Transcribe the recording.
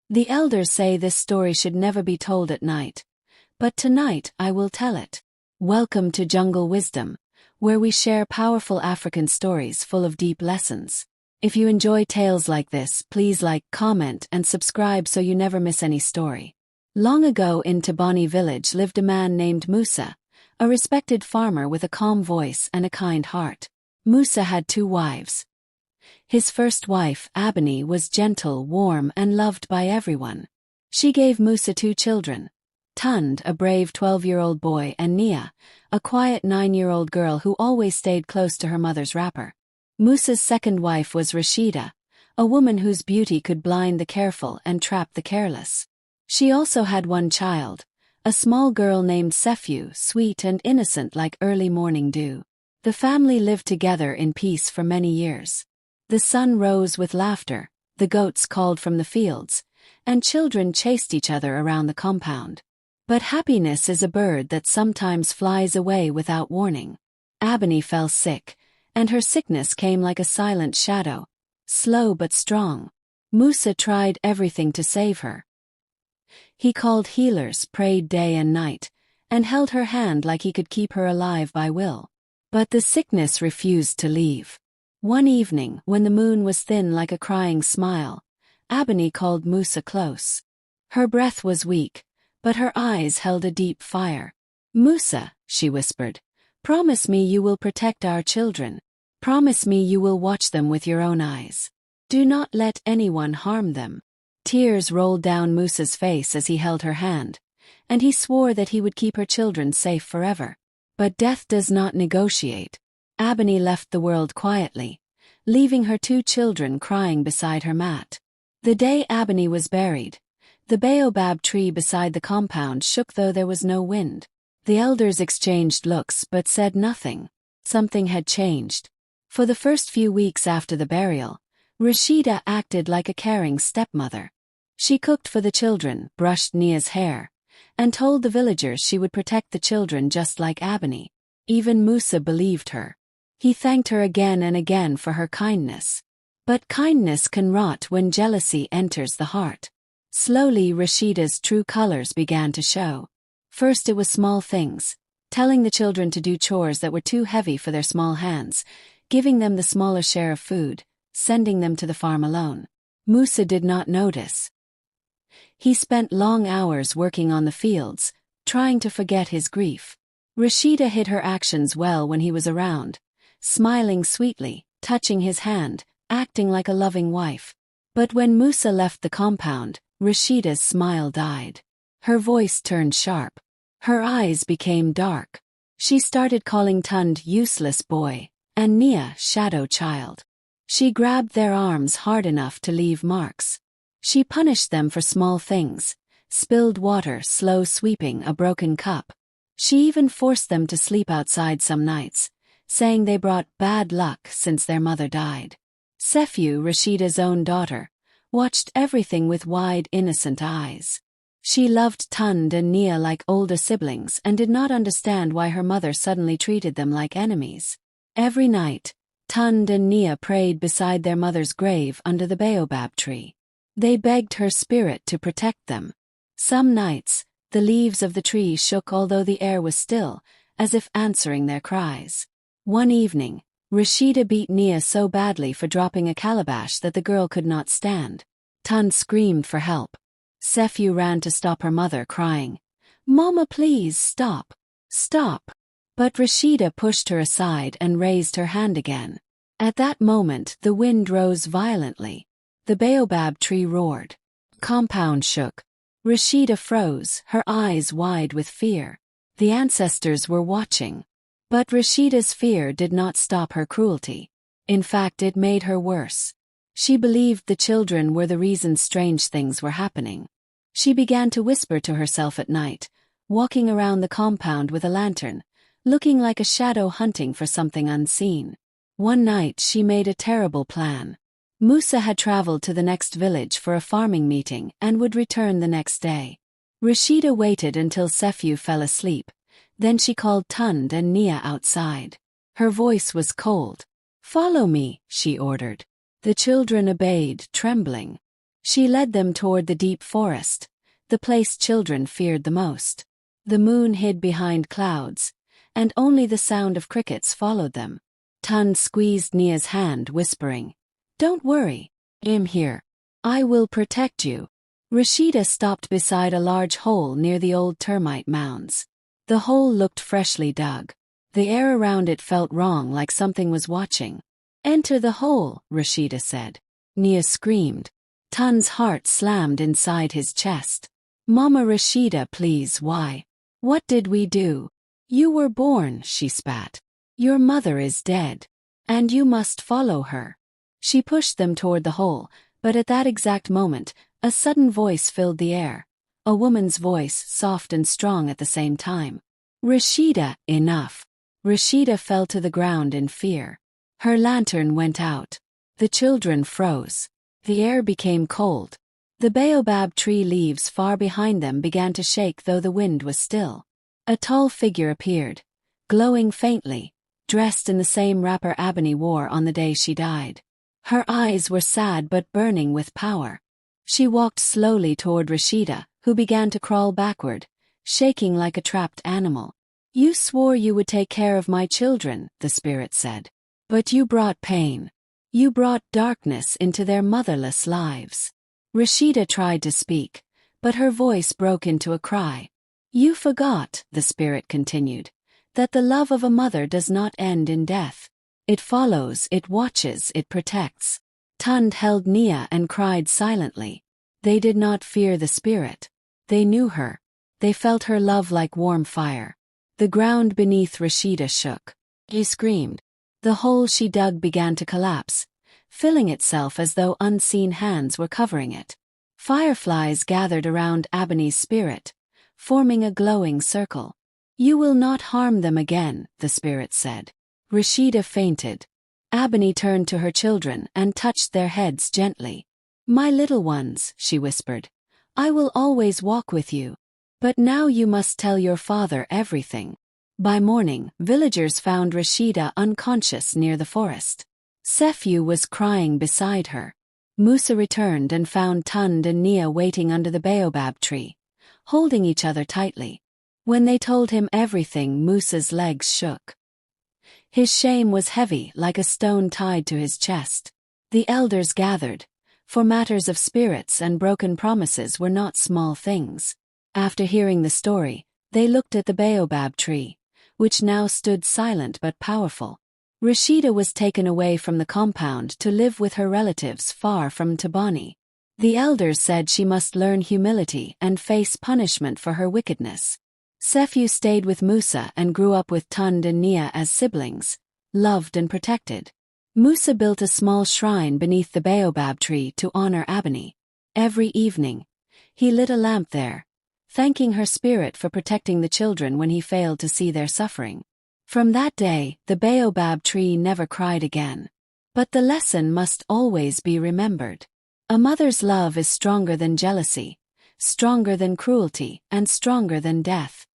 The elders say this story should never be told at night, but tonight I will tell it. Welcome to Jungle Wisdom, where we share powerful African stories full of deep lessons. If you enjoy tales like this, please like, comment, and subscribe so you never miss any story. Long ago in Abeni village lived a man named Musa, a respected farmer with a calm voice and a kind heart. Musa had 2 wives. His first wife, Abeni, was gentle, warm, and loved by everyone. She gave Musa 2 children, Tunde, a brave 12-year-old boy, and Nia, a quiet 9-year-old girl who always stayed close to her mother's wrapper. Musa's second wife was Rashida, a woman whose beauty could blind the careful and trap the careless. She also had 1 child, a small girl named Sefyu, sweet and innocent like early morning dew. The family lived together in peace for many years. The sun rose with laughter, the goats called from the fields, and children chased each other around the compound. But happiness is a bird that sometimes flies away without warning. Abeni fell sick, and her sickness came like a silent shadow, slow but strong. Musa tried everything to save her. He called healers, prayed day and night, and held her hand like he could keep her alive by will. But the sickness refused to leave. One evening, when the moon was thin like a crying smile, Abeni called Musa close. Her breath was weak, but her eyes held a deep fire. "Musa," she whispered, "promise me you will protect our children. Promise me you will watch them with your own eyes. Do not let anyone harm them." Tears rolled down Musa's face as he held her hand, and he swore that he would keep her children safe forever. But death does not negotiate. Abeni left the world quietly, leaving her 2 children crying beside her mat. The day Abeni was buried, the baobab tree beside the compound shook though there was no wind. The elders exchanged looks but said nothing. Something had changed. For the first few weeks after the burial, Rashida acted like a caring stepmother. She cooked for the children, brushed Nia's hair, and told the villagers she would protect the children just like Abeni. Even Musa believed her. He thanked her again and again for her kindness. But kindness can rot when jealousy enters the heart. Slowly Rashida's true colors began to show. First it was small things, telling the children to do chores that were too heavy for their small hands, giving them the smaller share of food, sending them to the farm alone. Musa did not notice. He spent long hours working on the fields, trying to forget his grief. Rashida hid her actions well when he was around, smiling sweetly, touching his hand, acting like a loving wife. But when Musa left the compound, Rashida's smile died. Her voice turned sharp. Her eyes became dark. She started calling Tunde useless boy, and Nia shadow child. She grabbed their arms hard enough to leave marks. She punished them for small things, spilled water slow sweeping a broken cup. She even forced them to sleep outside some nights, saying they brought bad luck since their mother died. Sefyu, Rashida's own daughter, watched everything with wide, innocent eyes. She loved Tunde and Nia like older siblings and did not understand why her mother suddenly treated them like enemies. Every night, Tunde and Nia prayed beside their mother's grave under the baobab tree. They begged her spirit to protect them. Some nights, the leaves of the tree shook although the air was still, as if answering their cries. One evening, Rashida beat Nia so badly for dropping a calabash that the girl could not stand. Tunde screamed for help. Sefyu ran to stop her mother, crying, "Mama, please, stop. Stop." But Rashida pushed her aside and raised her hand again. At that moment, the wind rose violently. The baobab tree roared. Compound shook. Rashida froze, her eyes wide with fear. The ancestors were watching. But Rashida's fear did not stop her cruelty. In fact, it made her worse. She believed the children were the reason strange things were happening. She began to whisper to herself at night, walking around the compound with a lantern, looking like a shadow hunting for something unseen. One night she made a terrible plan. Musa had traveled to the next village for a farming meeting and would return the next day. Rashida waited until Sefyu fell asleep, then she called Tunde and Nia outside. Her voice was cold. "Follow me," she ordered. The children obeyed, trembling. She led them toward the deep forest, the place children feared the most. The moon hid behind clouds, and only the sound of crickets followed them. Tunde squeezed Nia's hand, whispering, "Don't worry, I'm here. I will protect you." Rashida stopped beside a large hole near the old termite mounds. The hole looked freshly dug. The air around it felt wrong, like something was watching. "Enter the hole," Rashida said. Nia screamed. Tunde's heart slammed inside his chest. "Mama Rashida, please, why? What did we do?" "You were born," she spat. "Your mother is dead. And you must follow her." She pushed them toward the hole, but at that exact moment, a sudden voice filled the air. A woman's voice, soft and strong at the same time. "Rashida, enough." Rashida fell to the ground in fear. Her lantern went out. The children froze. The air became cold. The baobab tree leaves far behind them began to shake, though the wind was still. A tall figure appeared, glowing faintly, dressed in the same wrapper Abeni wore on the day she died. Her eyes were sad but burning with power. She walked slowly toward Rashida, who began to crawl backward, shaking like a trapped animal. "You swore you would take care of my children," the spirit said. "But you brought pain. You brought darkness into their motherless lives." Rashida tried to speak, but her voice broke into a cry. "You forgot," the spirit continued, "that the love of a mother does not end in death. It follows, it watches, it protects." Tunde held Nia and cried silently. They did not fear the spirit. They knew her. They felt her love like warm fire. The ground beneath Rashida shook. He screamed. The hole she dug began to collapse, filling itself as though unseen hands were covering it. Fireflies gathered around Abeni's spirit, forming a glowing circle. "You will not harm them again," the spirit said. Rashida fainted. Abeni turned to her children and touched their heads gently. "My little ones," she whispered, "I will always walk with you. But now you must tell your father everything." By morning, villagers found Rashida unconscious near the forest. Sephew was crying beside her. Musa returned and found Tunde and Nia waiting under the baobab tree, holding each other tightly. When they told him everything, Musa's legs shook. His shame was heavy, like a stone tied to his chest. The elders gathered, for matters of spirits and broken promises were not small things. After hearing the story, they looked at the baobab tree, which now stood silent but powerful. Rashida was taken away from the compound to live with her relatives far from Abeni. The elders said she must learn humility and face punishment for her wickedness. Sephew stayed with Musa and grew up with Tunde and Nia as siblings, loved and protected. Musa built a small shrine beneath the baobab tree to honor Abeni. Every evening, he lit a lamp there, thanking her spirit for protecting the children when he failed to see their suffering. From that day, the baobab tree never cried again. But the lesson must always be remembered. A mother's love is stronger than jealousy, stronger than cruelty, and stronger than death.